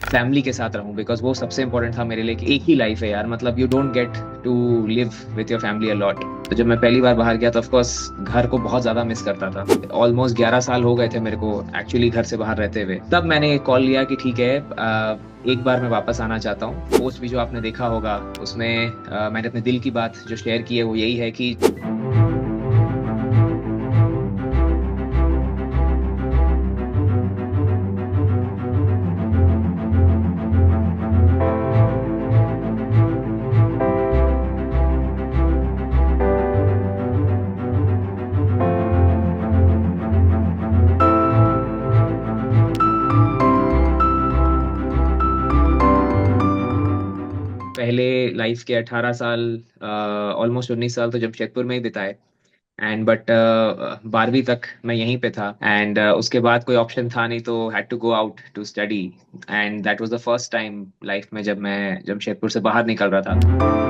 Family के साथ रहूं, बिकॉज वो सबसे इंपॉर्टेंट था मेरे लिए कि एक ही लाइफ है यार, मतलब you don't get to live with your family a lot. तो जब मैं पहली बार बाहर गया तो ऑफ कोर्स घर को बहुत ज्यादा मिस करता था। ऑलमोस्ट 11 साल हो गए थे मेरे को एक्चुअली घर से बाहर रहते हुए। तब मैंने कॉल लिया कि ठीक है, एक बार मैं वापस आना चाहता हूँ। पोस्ट भी जो आपने देखा होगा उसमें मैंने अपने दिल की बात जो शेयर की है वो यही है कि पहले लाइफ के 18 साल, ऑलमोस्ट 19 साल तो जमशेदपुर में ही बिताए। एंड बट 12वीं तक मैं यहीं पे था। एंड उसके बाद कोई ऑप्शन था नहीं, तो had to go out to study. And that was the first time life में जब मैं जमशेदपुर से बाहर निकल रहा था।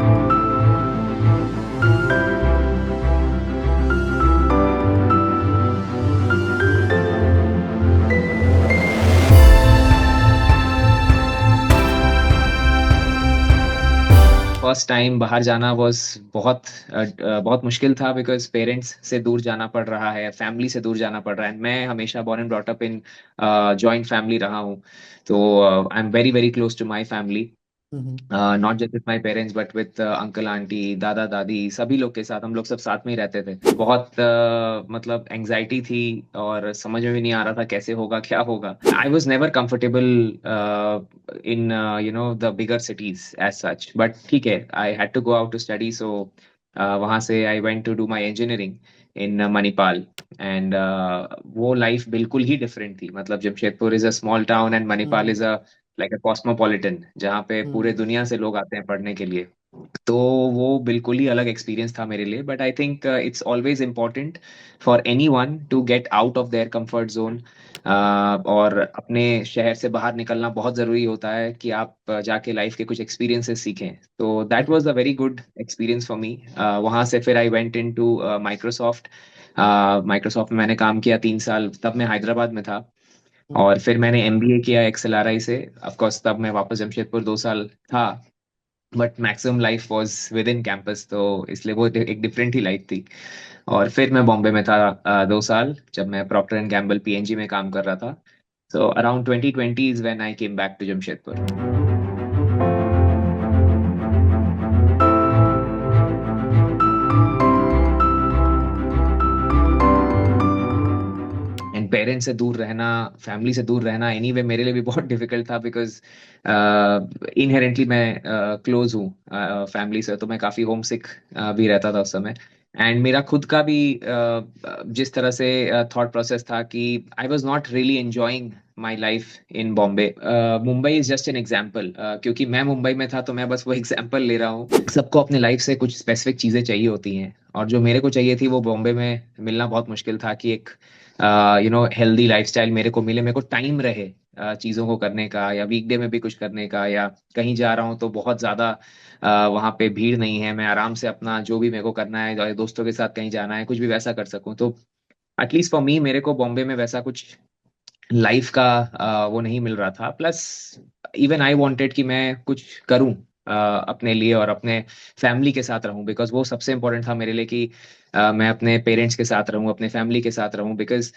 फर्स्ट टाइम बाहर जाना वाज बहुत मुश्किल था, बिकॉज पेरेंट्स से दूर जाना पड़ रहा है, फैमिली से दूर जाना पड़ रहा है। मैं हमेशा born and brought up in joint family रहा हूँ। तो I am very very close to my family, hmm. Not just with my parents but with uncle aunty दादा दादी सभी लोग के साथ। हम लोग सब साथ में ही रहते थे। बहुत मतलब एंजाइटी थी और समझ में भी नहीं आ रहा था कैसे होगा क्या होगा। I was never comfortable in the bigger cities as such, but ठीक है, I had to go out to study. So वहां से I went to do my engineering in Manipal. And वो लाइफ बिल्कुल ही डिफरेंट थी। मतलब Jamshedpur is a small town and Manipal hmm. Is a like a cosmopolitan, जहाँ पे पूरे हम्म। दुनिया से लोग आते हैं पढ़ने के लिए। तो वो बिल्कुल ही अलग एक्सपीरियंस था मेरे लिए। But I think it's always important for anyone to get out of their comfort zone. और अपने शहर से बाहर निकलना बहुत ज़रूरी होता है कि आप जाके लाइफ के कुछ एक्सपीरियंसेस सीखें। तो that was a very good experience for me. वहाँ से फिर I went into Microsoft. Microsoft में मैंने काम किया 3 साल, तब मैं हैदराबाद में था। हम्म। और फिर मैंने एमबीए किया एक्सएलआरआई से। ऑफ कोर्स तब मैं वापस जमशेदपुर 2 साल था, but maximum life was with in campus, तो इसलिए वो एक डिफरेंट ही लाइफ थी। और फिर मैं बॉम्बे में था 2 साल, जब मैं प्रॉक्टर एंड गैम्बल पीएनजी में काम कर रहा था। So around 2020 is when I came back to Jamshedpur. And parents से दूर रहना, फैमिली से दूर रहना एनीवे मेरे लिए भी बहुत डिफिकल्ट था, बिकॉज इनहेरेंटली मैं क्लोज हूँ फैमिली से। तो मैं काफ़ी होम सिक भी रहता था उस समय। एंड मेरा खुद का भी जिस तरह से थॉट प्रोसेस था कि I was not really enjoying my life in Bombay. Mumbai is just an example, क्योंकि मैं मुंबई में था तो मैं बस वो एग्जाम्पल ले रहा हूँ। सबको अपने लाइफ से कुछ स्पेसिफिक चीज़ें चाहिए होती हैं, और जो मेरे को चाहिए थी वो बॉम्बे में मिलना बहुत मुश्किल था। कि एक हेल्दी लाइफस्टाइल मेरे को मिले, मेरे को टाइम रहे चीज़ों को करने का, या वीकडे में भी कुछ करने का, या कहीं जा रहा हूँ तो बहुत ज़्यादा वहाँ पे भीड़ नहीं है, मैं आराम से अपना जो भी मेरे को करना है, दोस्तों के साथ कहीं जाना है, कुछ भी वैसा कर सकूँ। तो एटलीस्ट फॉर मी, मेरे को बॉम्बे में वैसा कुछ लाइफ का वो नहीं मिल रहा था। प्लस इवन आई वांटेड कि मैं कुछ करूं अपने लिए और अपने फैमिली के साथ रहूं, बिकॉज वो सबसे इंपॉर्टेंट था मेरे लिए कि मैं अपने पेरेंट्स के साथ रहूं, अपने फैमिली के साथ रहूं। बिकॉज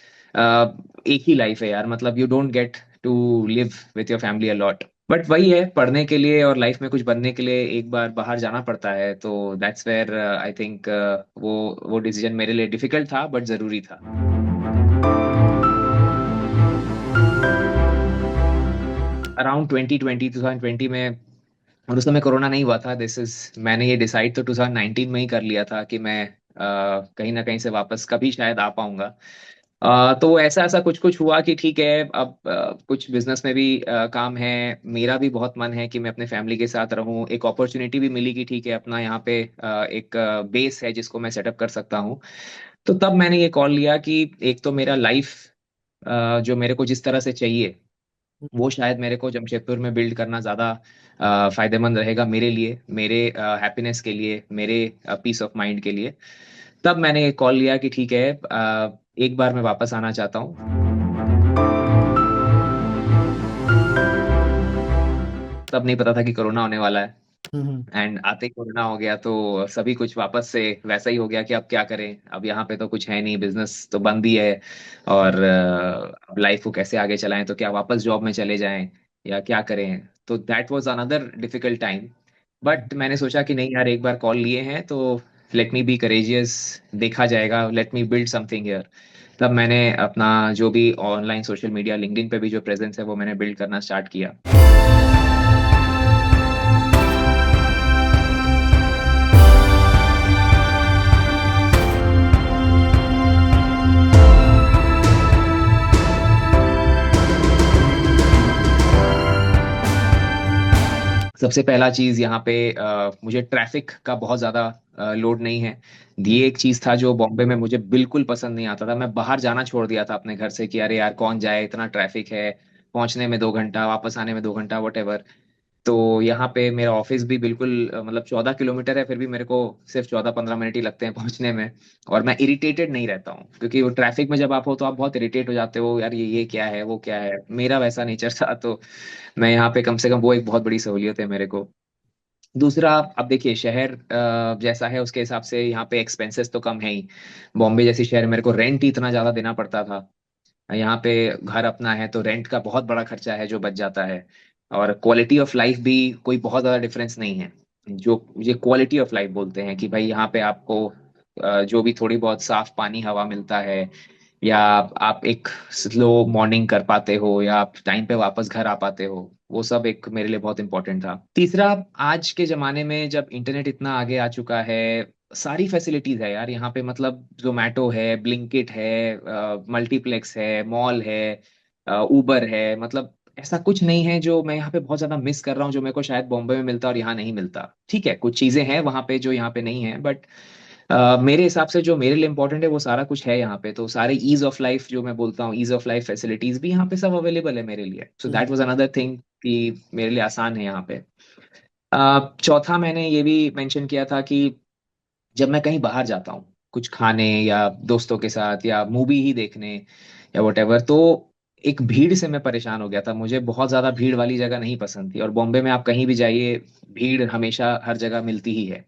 एक ही लाइफ है यार, मतलब you don't get to live with your family a lot. But वही है, पढ़ने के लिए और लाइफ में कुछ बनने के लिए एक बार बाहर जाना पड़ता है। तो दैट्स वेयर आई थिंक वो डिसीजन मेरे लिए डिफिकल्ट था बट जरूरी था। अराउंड 2020 में, और उस समय कोरोना नहीं हुआ था। दिस इज मैंने ये डिसाइड तो 2019 में ही कर लिया था कि मैं कहीं ना कहीं से वापस कभी शायद आ पाऊंगा। तो ऐसा ऐसा कुछ कुछ हुआ कि ठीक है, अब कुछ बिजनेस में भी काम है। मेरा भी बहुत मन है कि मैं अपने फैमिली के साथ रहूं। एक अपॉर्चुनिटी भी मिली कि ठीक है, अपना यहाँ पे एक बेस है जिसको मैं सेटअप कर सकता हूँ। तो तब मैंने ये कॉल लिया कि एक तो मेरा लाइफ जो मेरे को जिस तरह से चाहिए वो शायद मेरे को जमशेदपुर में बिल्ड करना ज़्यादा फायदेमंद रहेगा मेरे लिए, मेरे हैप्पीनेस के लिए, मेरे पीस ऑफ माइंड के लिए। तब मैंने ये कॉल लिया कि ठीक है, एक बार मैं वापस आना चाहता हूँ। तब नहीं पता था कि कोरोना होने वाला है। हम्म। एंड आते ही कोरोना हो गया तो सभी कुछ वापस से वैसा ही हो गया कि अब क्या करें, अब यहाँ पे तो कुछ है नहीं, बिजनेस तो बंद ही है। और अब लाइफ को कैसे आगे चलाएं, तो क्या वापस जॉब में चले जाएं या क्या करें। तो that was another difficult time. But मैंने सोचा कि नहीं यार, एक बार कॉल लिए हैं तो लेट मी बी करेजियस, देखा जाएगा, let me build something here. तब मैंने अपना जो भी ऑनलाइन सोशल मीडिया, लिंक्डइन पे भी जो प्रेजेंस है वो मैंने बिल्ड करना स्टार्ट किया। सबसे पहला चीज यहाँ पे मुझे ट्रैफिक का बहुत ज्यादा लोड नहीं है। ये एक चीज था जो बॉम्बे में मुझे बिल्कुल पसंद नहीं आता था। मैं बाहर जाना छोड़ दिया था अपने घर से कि अरे यार कौन जाए, इतना ट्रैफिक है, पहुंचने में 2 घंटा, वापस आने में 2 घंटा, वट एवर। तो यहाँ पे मेरा ऑफिस भी बिल्कुल मतलब 14 किलोमीटर है, फिर भी मेरे को सिर्फ 14-15 मिनट ही लगते हैं पहुंचने में। और मैं इरिटेटेड नहीं रहता हूँ, क्योंकि वो ट्रैफिक में जब आप हो तो आप बहुत इरिटेट हो जाते हो, यार ये क्या है, वो क्या है। मेरा वैसा नेचर था, तो मैं यहाँ पे कम से कम वो एक बहुत बड़ी सहूलियत है मेरे को। दूसरा, अब देखिए शहर जैसा है उसके हिसाब से यहाँ पे एक्सपेंसेस तो कम है ही। बॉम्बे जैसी शहर मेरे को रेंट ही इतना ज्यादा देना पड़ता था। यहाँ पे घर अपना है तो रेंट का बहुत बड़ा खर्चा है जो बच जाता है। और क्वालिटी ऑफ लाइफ भी कोई बहुत ज्यादा डिफरेंस नहीं है। जो ये क्वालिटी ऑफ लाइफ बोलते हैं कि भाई यहाँ पे आपको जो भी थोड़ी बहुत साफ पानी हवा मिलता है, या आप एक स्लो मॉर्निंग कर पाते हो, या आप टाइम पे वापस घर आ पाते हो, वो सब एक मेरे लिए बहुत इंपॉर्टेंट था। तीसरा, आज के जमाने में जब इंटरनेट इतना आगे आ चुका है, सारी फैसिलिटीज है यार यहाँ पे। मतलब जोमेटो है, ब्लिंकिट है, मल्टीप्लेक्स है, मॉल है, उबर है। मतलब ऐसा कुछ नहीं है जो मैं यहाँ पे बहुत ज्यादा मिस कर रहा हूँ, जो मेरे को शायद बॉम्बे में मिलता और यहाँ नहीं मिलता। ठीक है, कुछ चीजें हैं वहाँ पे जो यहाँ पे नहीं है, बट मेरे हिसाब से जो मेरे लिए इंपॉर्टेंट है वो सारा कुछ है यहाँ पे। तो सारे ईज ऑफ लाइफ जो मैं बोलता हूँ, ईज ऑफ लाइफ फैसिलिटीज भी यहाँ पे सब अवेलेबल है मेरे लिए। So that was another thing कि मेरे लिए आसान है यहाँ पे। चौथा, मैंने ये भी मेंशन किया था कि जब मैं कहीं बाहर जाता हूँ कुछ खाने या दोस्तों के साथ या मूवी ही देखने या वटेवर, तो एक भीड़ से मैं परेशान हो गया था। मुझे बहुत ज्यादा भीड़ वाली जगह नहीं पसंद थी, और बॉम्बे में आप कहीं भी जाइए, भीड़ हमेशा हर जगह मिलती ही है।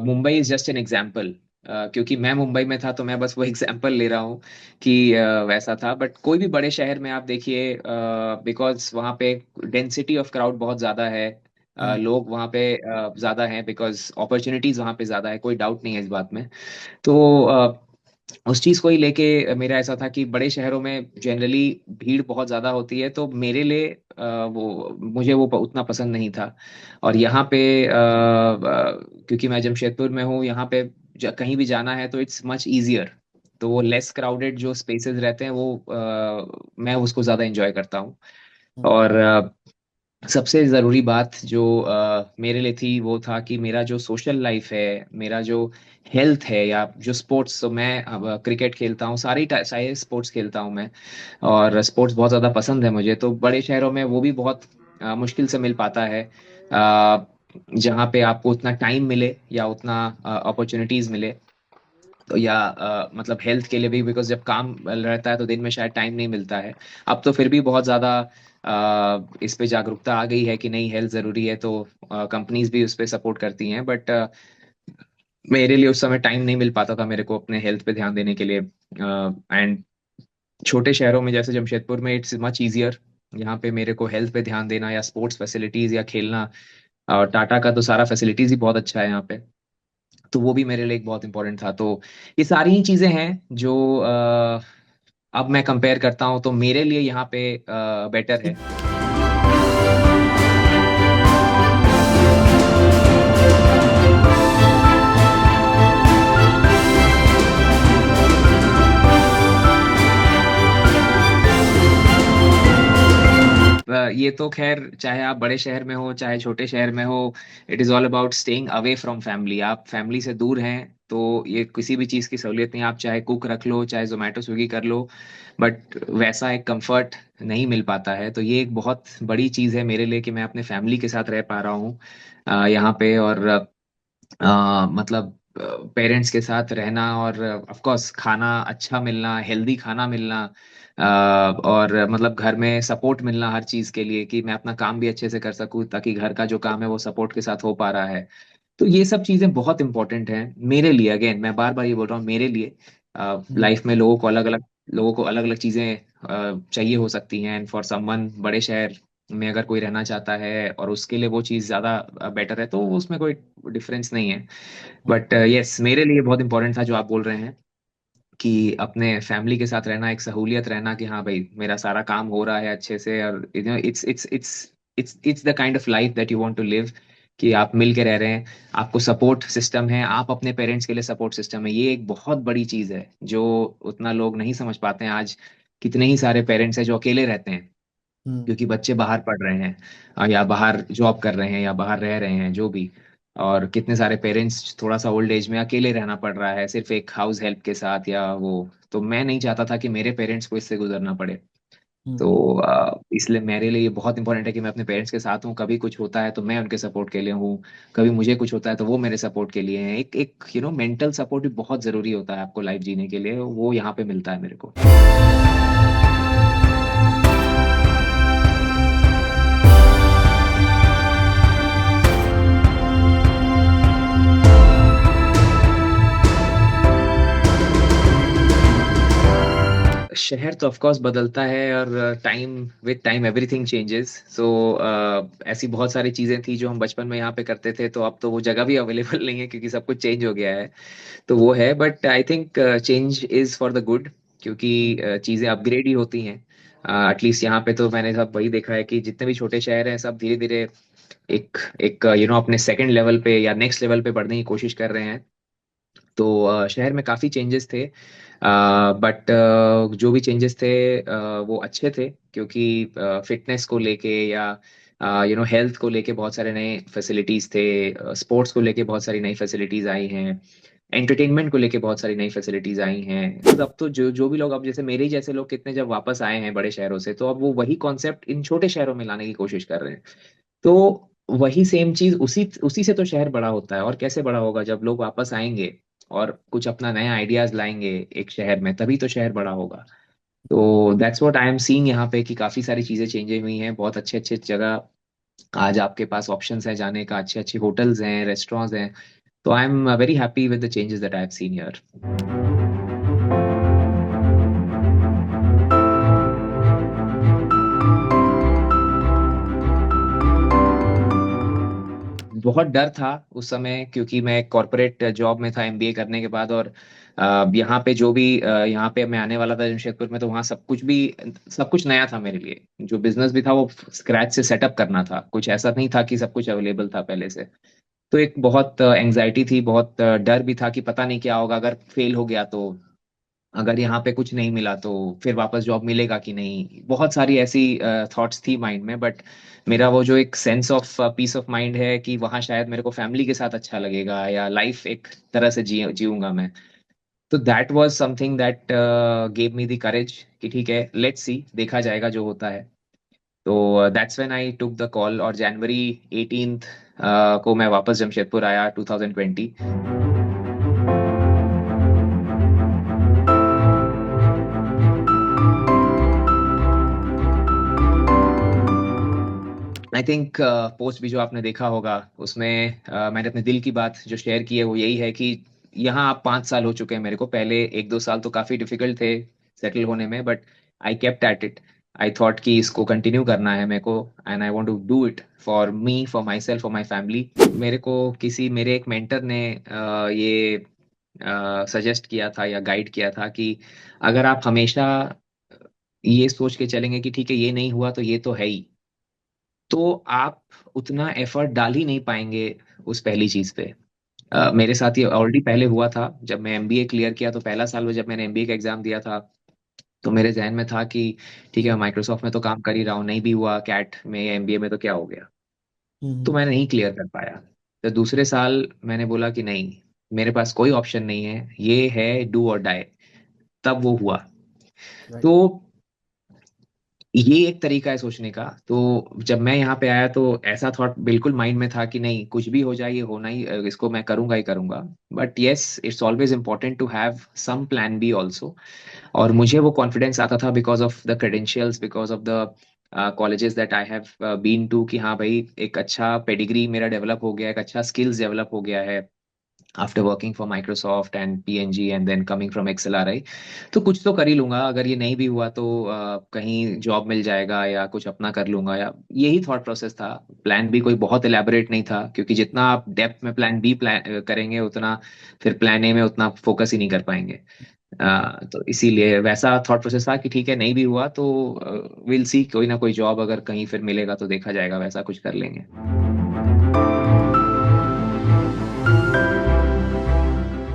Mumbai is just an example. क्योंकि मैं मुंबई में था तो मैं बस वो एग्जाम्पल ले रहा हूँ कि वैसा था। बट कोई भी बड़े शहर में आप देखिए, बिकॉज वहाँ पे डेंसिटी ऑफ क्राउड बहुत ज्यादा है। हम्म। लोग वहाँ पे ज्यादा हैं, बिकॉज अपॉर्चुनिटीज वहाँ पे ज्यादा है, कोई डाउट नहीं है इस बात में। तो उस चीज को ही लेके मेरा ऐसा था कि बड़े शहरों में जनरली भीड़ बहुत ज्यादा होती है, तो मेरे लिए वो मुझे वो उतना पसंद नहीं था। और यहाँ पे क्योंकि मैं जमशेदपुर में हूँ, यहाँ पे कहीं भी जाना है तो इट्स मच इजियर। तो वो लेस क्राउडेड जो स्पेसेस रहते हैं वो मैं उसको ज्यादा एंजॉय करता हूँ। हम्म। और सबसे ज़रूरी बात जो मेरे लिए थी वो था कि मेरा जो सोशल लाइफ है, मेरा जो हेल्थ है, या जो स्पोर्ट्स, तो मैं अब क्रिकेट खेलता हूँ, सारे स्पोर्ट्स खेलता हूँ मैं। और स्पोर्ट्स बहुत ज़्यादा पसंद है मुझे। तो बड़े शहरों में वो भी बहुत मुश्किल से मिल पाता है, जहाँ पे आपको उतना टाइम मिले या उतना अपॉर्चुनिटीज़ मिले। तो या मतलब हेल्थ के लिए भी, बिकॉज जब काम रहता है तो दिन में शायद टाइम नहीं मिलता है। अब तो फिर भी बहुत ज़्यादा इस पे जागरूकता आ गई है कि नहीं, हेल्थ ज़रूरी है, तो कंपनीज भी उस पे सपोर्ट करती हैं। बट मेरे लिए उस समय टाइम नहीं मिल पाता था मेरे को अपने हेल्थ पे ध्यान देने के लिए। एंड छोटे शहरों में जैसे जमशेदपुर में इट्स मच इजियर। यहाँ पे मेरे को हेल्थ पे ध्यान देना या स्पोर्ट्स फैसिलिटीज या खेलना, और टाटा का तो सारा फैसिलिटीज ही बहुत अच्छा है यहाँ पे, तो वो भी मेरे लिए एक बहुत इंपॉर्टेंट था। तो ये सारी ही चीजें हैं जो अब मैं कंपेयर करता हूँ तो मेरे लिए यहाँ पे बेटर है। ये तो खैर, चाहे आप बड़े शहर में हो चाहे छोटे शहर में हो, it is all about staying away from family. आप फैमिली से दूर हैं तो ये किसी भी चीज़ की सहूलियत नहीं। आप चाहे कुक रख लो, चाहे जोमेटो स्विगी कर लो, बट वैसा एक कंफर्ट नहीं मिल पाता है। तो ये एक बहुत बड़ी चीज़ है मेरे लिए कि मैं अपने फैमिली के साथ रह पा रहा हूँ यहाँ पे। और मतलब पेरेंट्स के साथ रहना और ऑफ कोर्स खाना अच्छा मिलना, हेल्दी खाना मिलना, और मतलब घर में सपोर्ट मिलना हर चीज के लिए कि मैं अपना काम भी अच्छे से कर सकूं, ताकि घर का जो काम है वो सपोर्ट के साथ हो पा रहा है। तो ये सब चीजें बहुत इंपॉर्टेंट हैं मेरे लिए। अगेन मैं बार बार ये बोल रहा हूँ, मेरे लिए हम्म। लाइफ में लोगों को अलग अलग चीजें चाहिए हो सकती हैं। एंड फॉर समवन बड़े शहर में अगर कोई रहना चाहता है और उसके लिए वो चीज़ ज़्यादा बेटर है, तो उसमें कोई डिफरेंस नहीं है। हम्म। बट यस, मेरे लिए बहुत इंपॉर्टेंट था जो आप बोल रहे हैं, कि अपने फैमिली के साथ रहना, एक सहूलियत रहना कि हाँ भाई मेरा सारा काम हो रहा है अच्छे से, और it's the kind of life that you want to live, कि आप मिल के रह रहे हैं, आपको सपोर्ट सिस्टम है, आप अपने पेरेंट्स के लिए सपोर्ट सिस्टम है। ये एक बहुत बड़ी चीज़ है जो उतना लोग नहीं समझ पाते हैं आज। कितने ही सारे पेरेंट्स हैं जो अकेले रहते हैं, हम्म। क्योंकि बच्चे बाहर पढ़ रहे हैं, या बाहर जॉब कर रहे हैं, या बाहर रह रहे हैं, जो भी। और कितने सारे पेरेंट्स थोड़ा सा ओल्ड एज में अकेले रहना पड़ रहा है सिर्फ एक हाउस हेल्प के साथ या वो। तो मैं नहीं चाहता था कि मेरे पेरेंट्स को इससे गुजरना पड़े। हम्म। तो इसलिए मेरे लिए ये बहुत इंपॉर्टेंट है कि मैं अपने पेरेंट्स के साथ हूँ। कभी कुछ होता है तो मैं उनके सपोर्ट के लिए हूँ, कभी मुझे कुछ होता है तो वो मेरे सपोर्ट के लिए हैं। एक एक मेंटल सपोर्ट भी बहुत जरूरी होता है आपको लाइफ जीने के लिए, वो यहाँ पे मिलता है मेरे को। शहर तो ऑफ कोर्स बदलता है, और टाइम एवरीथिंग चेंजेस। सो ऐसी बहुत सारी चीजें थी जो हम बचपन में यहाँ पे करते थे, तो अब तो वो जगह भी अवेलेबल नहीं है क्योंकि सब कुछ चेंज हो गया है। तो वो है, but I think change is for the good, क्योंकि हम्म। चीजें अपग्रेड ही होती हैं। एटलीस्ट यहाँ पे तो मैंने सब वही देखा है कि जितने भी छोटे शहर हैं सब धीरे धीरे एक एक अपने सेकंड लेवल पे या नेक्स्ट लेवल पे बढ़ने की कोशिश कर रहे हैं। तो शहर में काफी चेंजेस थे, बट जो भी चेंजेस थे वो अच्छे थे, क्योंकि फिटनेस को लेके या हेल्थ को लेके बहुत सारे नए फैसिलिटीज थे, स्पोर्ट्स को लेके बहुत सारी नई फैसिलिटीज आई हैं, एंटरटेनमेंट को लेके बहुत सारी नई फैसिलिटीज आई हैं। तो अब तो जो जो भी लोग, अब जैसे मेरे ही जैसे लोग कितने जब वापस आए हैं बड़े शहरों से, तो अब वो वही कॉन्सेप्ट इन छोटे शहरों में लाने की कोशिश कर रहे हैं। तो वही सेम चीज, उसी उसी से तो शहर बड़ा होता है। और कैसे बड़ा होगा, जब लोग वापस आएंगे और कुछ अपना नया आइडियाज लाएंगे एक शहर में, तभी तो शहर बड़ा होगा। तो that's what I am seeing यहाँ पे, कि काफी सारी चीजें चेंज हुई हैं, बहुत अच्छे अच्छे जगह आज आपके पास ऑप्शंस है जाने का, अच्छे अच्छे होटल्स हैं, रेस्टोरेंट्स हैं। तो I am very happy with the changes that I have seen here. बहुत डर था उस समय, क्योंकि मैं कॉर्पोरेट जॉब में था एमबीए करने के बाद, और यहाँ पे जो भी यहाँ पे मैं आने वाला था जमशेदपुर में, तो वहाँ सब कुछ नया था मेरे लिए। जो बिजनेस भी था वो स्क्रैच से सेटअप करना था, कुछ ऐसा नहीं था कि सब कुछ अवेलेबल था पहले से। तो एक बहुत एंजाइटी थी, बहुत डर भी था कि पता नहीं क्या होगा अगर फेल हो गया तो, अगर यहाँ पे कुछ नहीं मिला तो फिर वापस जॉब मिलेगा कि नहीं। बहुत सारी ऐसी थॉट्स थी माइंड में, बट मेरा वो जो एक sense of peace of mind है कि वहाँ शायद मेरे को फैमिली के साथ अच्छा लगेगा, या लाइफ एक तरह से जीऊंगा मैं। तो that was something that gave me the courage कि ठीक है, लेट्स सी, देखा जाएगा जो होता है। तो that's when I took the call, और जनवरी 18th को मैं वापस जमशेदपुर आया, 2020। आई थिंक पोस्ट भी जो आपने देखा होगा उसमें मैंने अपने दिल की बात जो शेयर की है वो यही है कि यहाँ आप 5 साल हो चुके हैं मेरे को। पहले एक दो साल तो काफी डिफिकल्ट थे सेटल होने में, but I kept at it. I thought कि इसको कंटिन्यू करना है मेरे को, and I want to do it for me, for myself, for my family. मेरे एक मेंटर ने ये सजेस्ट किया था या गाइड किया था कि अगर आप हमेशा ये सोच के चलेंगे कि ठीक है ये नहीं हुआ तो ये तो है ही, तो आप उतना एफर्ट डाल ही नहीं पाएंगे उस पहली चीज पे। हम्म। मेरे साथ ये ऑलरेडी पहले हुआ था, जब मैं एमबीए क्लियर किया तो पहला साल में जब मैंने एमबीए का एग्जाम दिया था, तो मेरे जहन में था कि ठीक है, हम्म। माइक्रोसॉफ्ट में तो काम कर ही रहा हूँ, नहीं भी हुआ कैट में या एमबीए में तो क्या हो गया। तो हम्म। मैंने नहीं क्लियर कर पाया। तो दूसरे साल मैंने बोला कि नहीं, मेरे पास कोई ऑप्शन नहीं है, ये है डू और डाई। तब वो हुआ। राइट। तो ये एक तरीका है सोचने का। तो जब मैं यहाँ पे आया तो ऐसा थॉट बिल्कुल माइंड में था कि नहीं, कुछ भी हो जाए ये होना ही, इसको मैं करूंगा ही करूंगा। But yes, it's always important to have some plan B also. और मुझे वो कॉन्फिडेंस आता था because of the credentials, because of the colleges that I have been to, कि हाँ भाई एक अच्छा पेडिग्री मेरा डेवलप हो गया, एक अच्छा स्किल्स डेवलप हो गया है after working for Microsoft and P&G and then coming from XLRI. तो कुछ तो कर ही लूंगा, अगर ये नहीं भी हुआ तो कहीं जॉब मिल जाएगा या कुछ अपना कर लूंगा, या यही थॉट प्रोसेस था। प्लान भी कोई बहुत एलैबोरेट नहीं था, क्योंकि जितना आप डेप्थ में प्लान बी प्लान करेंगे उतना फिर प्लान ए में उतना फोकस ही नहीं कर पाएंगे। तो इसीलिए वैसा थॉट प्रोसेस था कि ठीक है, नहीं भी हुआ तो विल सी, कोई ना कोई जॉब अगर कहीं फिर मिलेगा तो देखा जाएगा, वैसा कुछ कर लेंगे।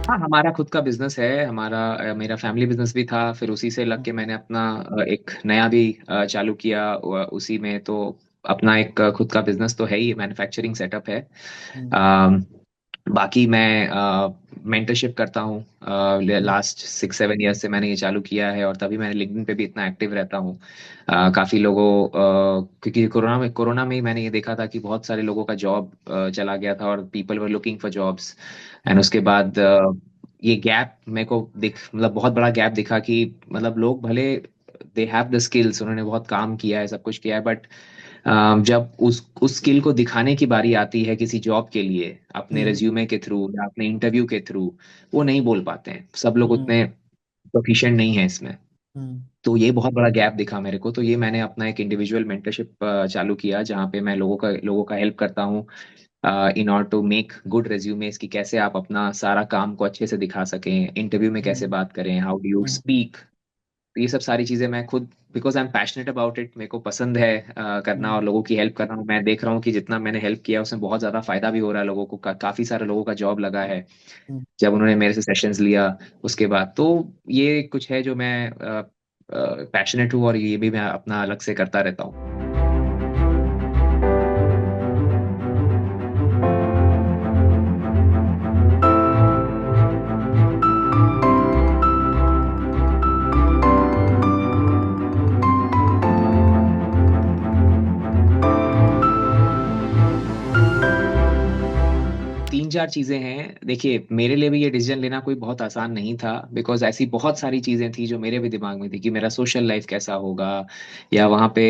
हाँ, हमारा खुद का बिजनेस है। हमारा मेरा फैमिली बिजनेस भी था, फिर उसी से लग के मैंने अपना एक नया भी चालू किया उसी में। तो अपना एक खुद का बिजनेस तो है ही, मैन्युफैक्चरिंग सेटअप है। हम्म। अम, बाकी मैं मेंटरशिप करता हूँ। हम्म। लास्ट 6-7 ईयर्स से मैंने ये चालू किया है, और तभी मैं लिंक्डइन पे भी इतना एक्टिव रहता हूँ। काफी लोगों क्योंकि कोरोना में ही मैंने ये देखा था कि बहुत सारे लोगों का जॉब चला गया था, और people were looking for jobs. And hmm. उसके बाद ये गैप मेरे को दिख मतलब बहुत बड़ा गैप दिखा कि मतलब लोग भले दे हैव द स्किल्स, उन्होंने बहुत काम किया है, सब कुछ किया है, बट जब उस स्किल को दिखाने की बारी आती है किसी जॉब के लिए, अपने हम्म। रिज्यूमे के थ्रू या अपने इंटरव्यू के थ्रू, वो नहीं बोल पाते हैं। सब लोग हम्म। उतने प्रोफिशिएंट नहीं है इसमें। हम्म। तो ये बहुत बड़ा गैप दिखा मेरे को। तो ये मैंने अपना एक इंडिविजुअल मेंटरशिप चालू किया, जहाँ पे मैं लोगों का हेल्प करता हूँ in order to make good resumes, कि कैसे आप अपना सारा काम को अच्छे से दिखा सकें, इंटरव्यू में कैसे हम्म। बात करें, how do you hmm. Speak. तो ये सब सारी चीजें मैं खुद, because I am passionate about it, मेरे को पसंद है करना और हम्म। लोगों की हेल्प करना। मैं देख रहा हूँ कि जितना मैंने हेल्प किया उसमें बहुत ज्यादा फायदा भी हो रहा है लोगों को, काफी सारे लोगों का जॉब लगा है हम्म। जब उन्होंने मेरे से सेशंस लिया उसके बाद। तो ये कुछ है जो मैं पैशनेट हूँ, और ये भी मैं अपना अलग से करता रहता हूँ। 3-4 चीजें हैं। देखिए, मेरे लिए भी ये डिसीजन लेना कोई बहुत आसान नहीं था, बिकॉज ऐसी बहुत सारी चीजें थी जो मेरे भी दिमाग में थी कि मेरा सोशल लाइफ कैसा होगा, या वहाँ पे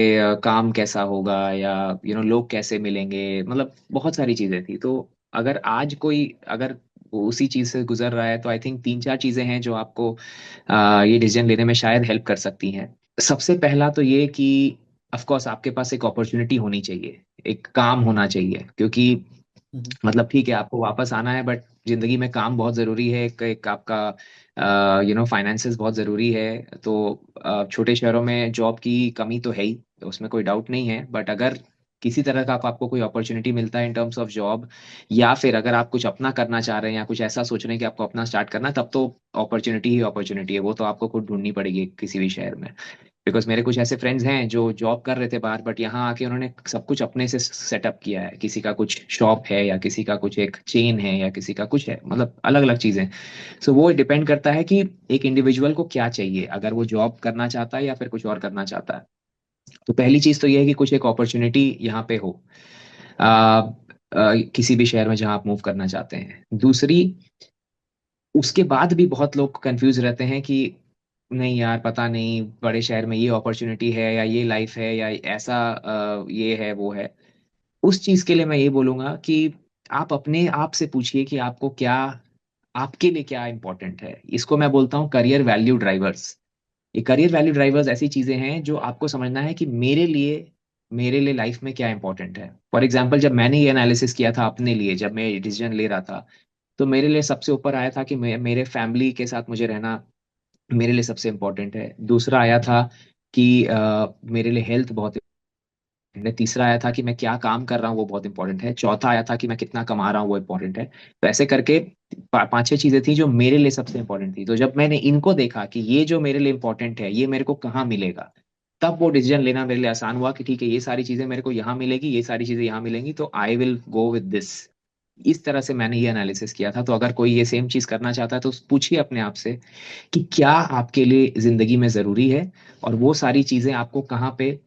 काम कैसा होगा, या लोग कैसे मिलेंगे, मतलब बहुत सारी चीजें थी। तो अगर आज कोई अगर उसी चीज से गुजर रहा है, तो आई थिंक 3-4 चीजें हैं जो आपको ये डिसीजन लेने में शायद हेल्प कर सकती हैं। सबसे पहला तो ये कि ऑफ कोर्स आपके पास एक अपॉर्चुनिटी होनी चाहिए, एक काम होना चाहिए। क्योंकि हम्म। मतलब ठीक है, आपको वापस आना है, बट जिंदगी में काम बहुत जरूरी है, एक आपका फाइनेंसेस बहुत जरूरी है। तो छोटे शहरों में जॉब की कमी तो है ही, तो उसमें कोई डाउट नहीं है। बट अगर किसी तरह का आपको कोई अपॉर्चुनिटी मिलता है इन टर्म्स ऑफ जॉब, या फिर अगर आप कुछ अपना करना चाह रहे हैं या कुछ ऐसा सोच रहे हैं कि आपको अपना स्टार्ट करना है, तब तो अपॉर्चुनिटी ही अपॉर्चुनिटी है। वो तो आपको खुद ढूंढनी पड़ेगी किसी भी शहर में। बिकॉज मेरे कुछ ऐसे फ्रेंड्स हैं जो जॉब कर रहे थे बाहर, बट यहाँ आके उन्होंने सब कुछ अपने से सेटअप किया है। किसी का कुछ शॉप है, या किसी का कुछ एक चेन है, या किसी का कुछ है, मतलब अलग अलग चीजें। सो वो डिपेंड करता है कि एक इंडिविजुअल को क्या चाहिए, अगर वो जॉब करना चाहता है या फिर कुछ और करना चाहता है। तो पहली चीज तो ये है कि कुछ एक अपॉर्चुनिटी यहाँ पे हो, किसी भी शहर में जहाँ आप मूव करना चाहते हैं। दूसरी, उसके बाद भी बहुत लोग कंफ्यूज रहते हैं कि नहीं यार, पता नहीं बड़े शहर में ये अपॉर्चुनिटी है, या ये लाइफ है, या ऐसा ये है वो है। उस चीज के लिए मैं ये बोलूंगा कि आप अपने आप से पूछिए कि आपको क्या, आपके लिए क्या इंपॉर्टेंट है। इसको मैं बोलता हूँ करियर वैल्यू ड्राइवर्स। ये करियर वैल्यू ड्राइवर्स ऐसी चीजें हैं जो आपको समझना है कि मेरे लिए लाइफ में क्या इंपॉर्टेंट है। फॉर एग्जाम्पल, जब मैंने ये एनालिसिस किया था अपने लिए, जब मैं डिसीजन ले रहा था, तो मेरे लिए सबसे ऊपर आया था कि मेरे फैमिली के साथ मुझे रहना मेरे लिए सबसे इम्पोर्टेंट है। दूसरा आया था कि मेरे लिए हेल्थ बहुत इम्पोर्टेंट है। तीसरा आया था कि मैं क्या काम कर रहा हूँ वो बहुत इंपॉर्टेंट है। चौथा आया था कि मैं कितना कमा रहा हूँ वो इंपॉर्टेंट है। तो ऐसे करके 5-6 चीजें थी जो मेरे लिए सबसे इंपॉर्टेंट थी। तो जब मैंने इनको देखा कि ये जो मेरे लिए इंपॉर्टेंट है ये मेरे को कहाँ मिलेगा, तब वो डिसीजन लेना मेरे लिए आसान हुआ कि ठीक है, ये सारी चीजें मेरे को यहाँ मिलेगी, ये सारी चीजें यहाँ मिलेंगी, तो I will go with this. इस तरह से मैंने ये एनालिसिस किया था। तो अगर कोई ये सेम चीज करना चाहता है तो पूछिए अपने आप से कि क्या आपके लिए जिंदगी में जरूरी है, और वो सारी चीजें आपको कहाँ पे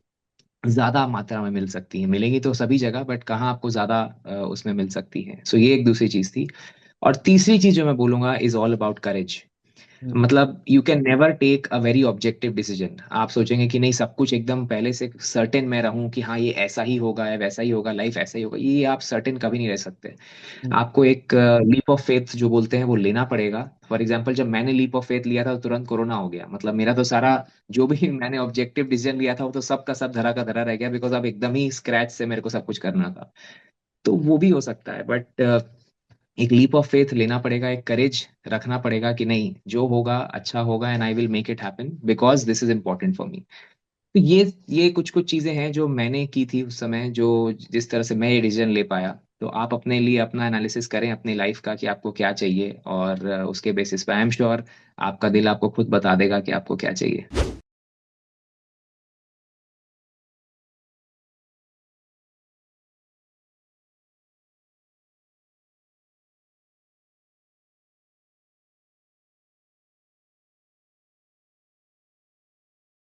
ज्यादा मात्रा में मिल सकती हैं। मिलेंगी तो सभी जगह, बट कहाँ आपको ज्यादा उसमें मिल सकती है। सो ये एक दूसरी चीज थी। और तीसरी चीज जो मैं बोलूंगा is all about courage. Hmm, मतलब you can never take a very objective decision. आप सोचेंगे कि नहीं सब कुछ एकदम पहले से सर्टेन मैं रहूं कि हाँ ये ऐसा ही होगा या वैसा ही होगा, लाइफ ऐसा ही होगा, ये आप सर्टेन कभी नहीं रह सकते। हम्म, आपको एक लीप ऑफ फेथ जो बोलते हैं वो लेना पड़ेगा। फॉर एग्जाम्पल जब मैंने लीप ऑफ फेथ लिया था तो तुरंत कोरोना हो गया। मतलब मेरा तो सारा जो भी मैंने ऑब्जेक्टिव डिसीजन लिया था वो तो सब का सब धरा का धरा रह गया, बिकॉज अब एकदम ही स्क्रैच से मेरे को सब कुछ करना था। तो वो भी हो सकता है, बट एक लीप ऑफ फेथ लेना पड़ेगा, एक करेज रखना पड़ेगा कि नहीं जो होगा अच्छा होगा, and I will make it happen because this is important for me. तो ये कुछ कुछ चीजें हैं जो मैंने की थी उस समय, जो जिस तरह से मैं ये डिसीजन ले पाया। तो आप अपने लिए अपना एनालिसिस करें अपनी लाइफ का कि आपको क्या चाहिए, और उसके बेसिस पे आई एम श्योर आपका दिल आपको खुद बता देगा कि आपको क्या चाहिए।